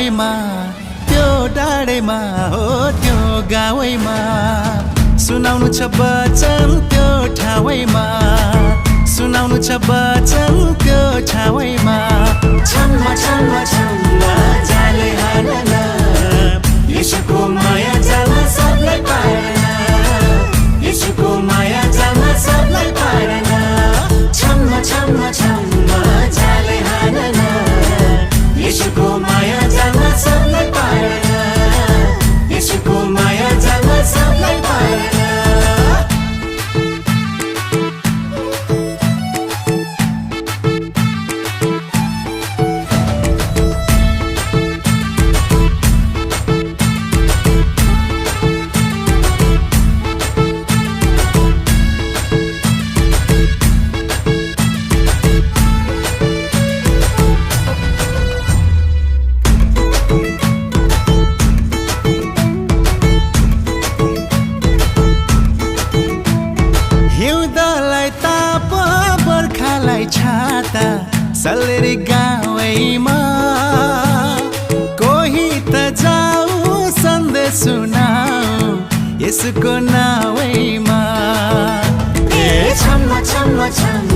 गाउँमा त्यो डाँडेमा हो त्यो गाउँमा सुनाउनु छ वचन त्यो ठाउँमा सुनाउनु छ वचन त्यो ठाउँमा छम्म छम्म छम्म जाले हालेन येशूको माया जालमा सबलाई पाएन येशूको माया जालमा सबलाई पाएन छम्म छम्म छम्म जाले हालेन येशूको माया जालमा सबलाई पाएन येशूको माया जालमा सबलाई पाएन हिउँदलाई ताप बर्खालाई छाता सल्लेरी गाउँमा कोही त जाऊ सन्देश सुनाऊ यसको नाउँमा ए छम्म छम्म छम्म